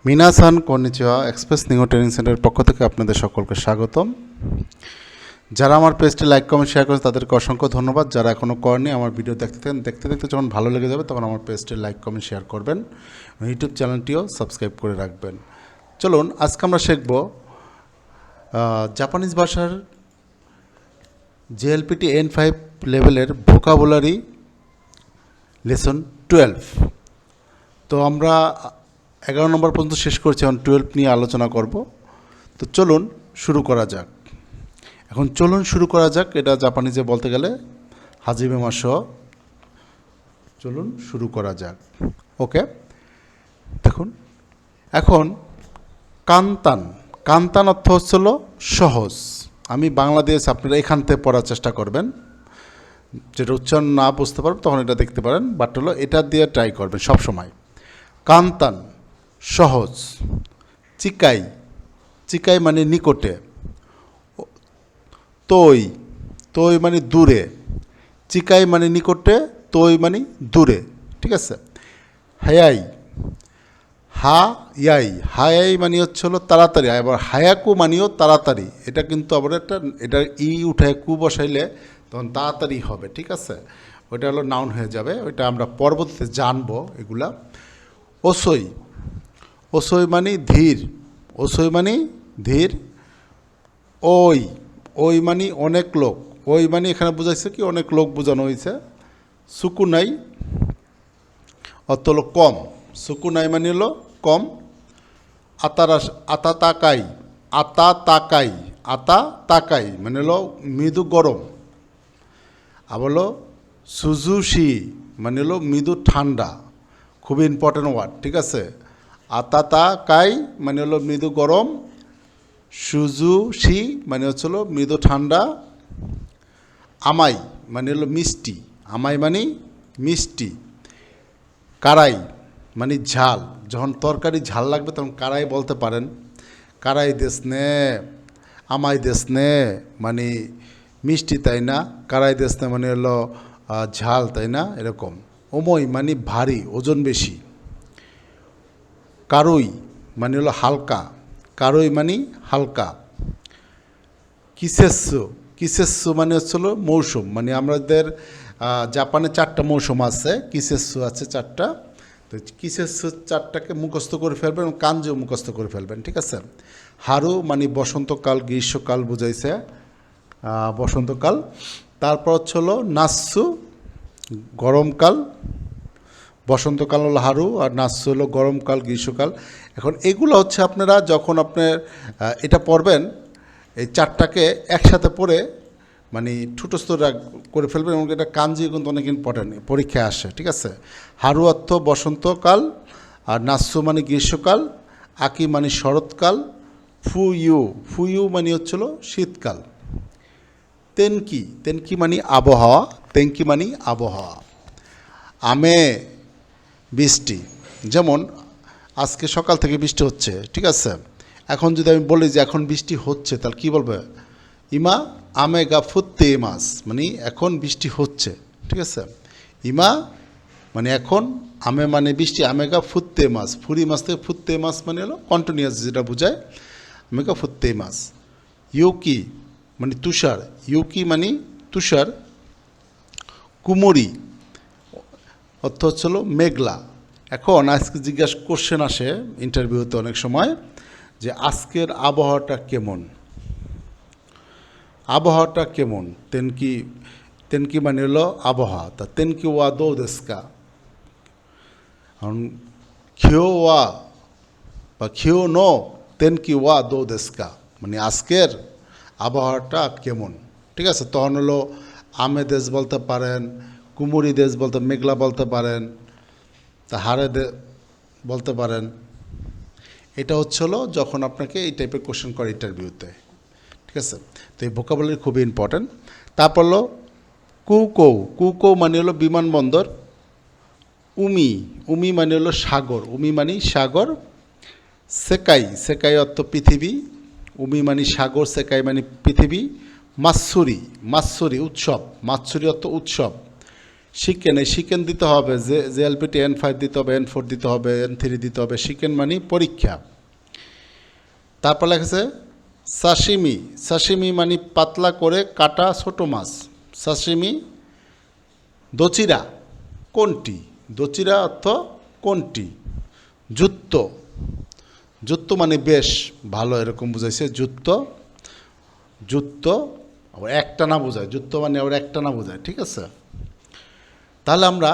মিনাসান konnichiwa express নিঙ্গো training সেন্টারের পক্ষ থেকে আপনাদের সকলকে স্বাগতম। যারা আমার পেজটি লাইক কমেন্ট শেয়ার করেন তাদেরকে অসংখ্য ধন্যবাদ। যারা এখনও করেনি আমার ভিডিও দেখতে যখন ভালো লেগে যাবে তখন আমার পেজটি লাইক কমেন্ট শেয়ার করবেন, ইউটিউব চ্যানেলটিও সাবস্ক্রাইব করে রাখবেন। চলুন আজকে আমরা শিখব জাপানিজ ভাষার JLPT N5 লেভেলের ভোকাবুলারি লেসন 12। তো আমরা 11 নম্বর পর্যন্ত শেষ করছি, এখন 12 নিয়ে আলোচনা করব। তো চলুন শুরু করা যাক। এটা জাপানিজে বলতে গেলে হাজিমে মাসো। চলুন শুরু করা যাক। ওকে, দেখুন এখন কান্তান অর্থ হচ্ছিল সহজ। আমি বাংলা দিয়েছি, আপনারা এখান থেকে পড়ার চেষ্টা করবেন। যেটা উচ্চারণ না বুঝতে পারবেন তখন এটা দেখতে পারেন, বাট হলো এটা দিয়ে ট্রাই করবেন সব সময়। কান্তান সহজ। চিকাই মানে নিকটে। তৈ মানে দূরে। চিকাই মানে নিকটে, তৈ মানে দূরে, ঠিক আছে। হায়াই মানে হচ্ছে হলো তাড়াতাড়ি, আবার হায়াকু মানেও তাড়াতাড়ি। এটা কিন্তু আবার এটা উঠে কু বসাইলে তখন তাড়াতাড়ি হবে, ঠিক আছে। ওইটা হলো নাউন হয়ে যাবে, ওইটা আমরা পরবর্তীতে জানবো এগুলা। ওসই মানে ধীর। ওই মানে অনেক লোক। ওই মানে এখানে বোঝাইছে কি অনেক লোক বোঝানো হয়েছে। সুকুনাই অর্থ হলো কম। সুকুনাই মানে হলো কম। আতা তাকাই মানে হলো মৃদু গরম। আবার হলো সুজুশি মানে হলো মৃদু ঠান্ডা। খুবই ইম্পর্টেন্ট ওয়ার্ড, ঠিক আছে। আতাতাকাই মানে হলো মৃদু গরম। সুজুশি মানে হচ্ছিল মৃদু ঠান্ডা। আমাই মানে হলো মিষ্টি। আমাই মানে মিষ্টি। কারাই মানে ঝাল। যখন তরকারি ঝাল লাগবে তখন কারাই বলতে পারেন। কারাই দেশনে, আমাই দেশনে মানে মিষ্টি, তাই না। কারাই দেশনে মানে হলো ঝাল, তাই না, এরকম। ওমই মানে ভারী, ওজন বেশি। কারুই মানে হলো হালকা। কারুই মানে হালকা। কিসেসু মানে হচ্ছিল মৌসুম। মানে আমাদের জাপানে 4টা মৌসুম আছে, কিসেসু আছে 4টা। তো কিসেসু 4টাকে মুখস্থ করে ফেলবেন এবং কাঞ্জিও মুখস্থ করে ফেলবেন, ঠিক আছে। হারু মানে বসন্তকাল, গ্রীষ্মকাল বুঝাইছে, বসন্তকাল। তারপর হচ্ছিল নাসু গরমকাল। বসন্তকাল হলো হারু, আর নাসু হলো গরমকাল, গ্রীষ্মকাল। এখন এগুলো হচ্ছে আপনারা যখন আপনার এটা পড়বেন, এই 4টাকে একসাথে পড়ে মানে ঠুটস্থ করে ফেলবেন। এবং এটা কাঞ্জি কিন্তু অনেক ইম্পর্টেন্ট, পরীক্ষায় আসে, ঠিক আছে। হারু অর্থ বসন্তকাল, আর নাসু মানে গ্রীষ্মকাল, আকি মানে শরৎকাল, ফুইউ মানে হচ্ছিল শীতকাল। তেনকি মানে আবহাওয়া। আমে বৃষ্টি। যেমন আজকে সকাল থেকে বৃষ্টি হচ্ছে, ঠিক আছে। এখন যদি আমি বলি যে এখন বৃষ্টি হচ্ছে, তাহলে কী বলবে? ইমা আমে গা ফুত্তে মাস মানে এখন বৃষ্টি হচ্ছে, ঠিক আছে। ইমা মানে এখন, আমে মানে বৃষ্টি, আমেগা ফুত্তে মাস, ফুরি মাস থেকে ফুত্তে মাস মানে হলো কন্টিনিউয়াস, যেটা বোঝায় আমেগা ফুত্তে মাস। ইউকি মানে তুষার। ইউকি মানে তুষার। কুমুরি অর্থ হচ্ছিল মেঘলা। এখন আজকে কোশ্চেন আসে ইন্টারভিউতে অনেক সময় যে আজকের আবহাওয়াটা কেমন। তেনকি মানে হলো আবহাওয়া। তা তেনকি ওয়া দো দেস্কা। খিও ওয়া বা খিও নো তেনকি ওয়া দো দেস্কা মানে আজকের আবহাওয়াটা কেমন, ঠিক আছে। তখন হলো আমে দেশ বলতে পারেন, কুমুরি দেশ বলতে, মেঘলা বলতে পারেন, তা হারে বলতে পারেন। এটা হলো যখন আপনাকে এই টাইপের কোশ্চেন করে ইন্টারভিউতে, ঠিক আছে। তো এই ভোকাবুলারি খুবই ইম্পর্ট্যান্ট। তারপর হলো কুকৌ মানে হলো বিমানবন্দর। উমি মানে হলো সাগর। সাগর। সেকাই অর্থ পৃথিবী। উমি মানে সাগর, সেকাই মানে পৃথিবী। মাৎসুরি উৎসব। মাৎসুরি অর্থ উৎসব। শিকেন, এই শিকেন দিতে হবে, জেএলপিটি N5 দিতে হবে, N4 দিতে হবে, N3 দিতে হবে। শিকেন মানে পরীক্ষা। তারপর লেখা সাশিমি, সাশিমি মানে পাতলা করে কাটা ছোট মাছ। সাশিমি। দচিরা, কোনটি? দচিরা অর্থ কোনটি? জুত্ত, জুত্ত মানে বেশ ভালো এরকম বুঝাইছে। জুত্ত, জুত্ত আবার একটা না বোঝায়, জুত্ত মানে আবার একটা না বোঝায়, ঠিক আছে। তাহলে আমরা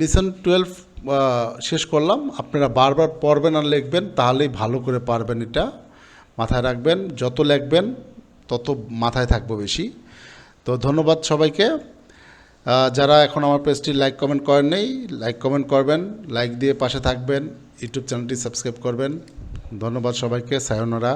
লিসন 12 শেষ করলাম। আপনারা বারবার পড়বেন আর লিখবেন, তাহলেই ভালো করে পারবেন। এটা মাথায় রাখবেন, যত লিখবেন তত মাথায় থাকবে বেশি। তো ধন্যবাদ সবাইকে। যারা এখন আমার পেজটি লাইক কমেন্ট করেন নেই, লাইক কমেন্ট করবেন, লাইক দিয়ে পাশে থাকবেন, ইউটিউব চ্যানেলটি সাবস্ক্রাইব করবেন। ধন্যবাদ সবাইকে। সায়োনারা।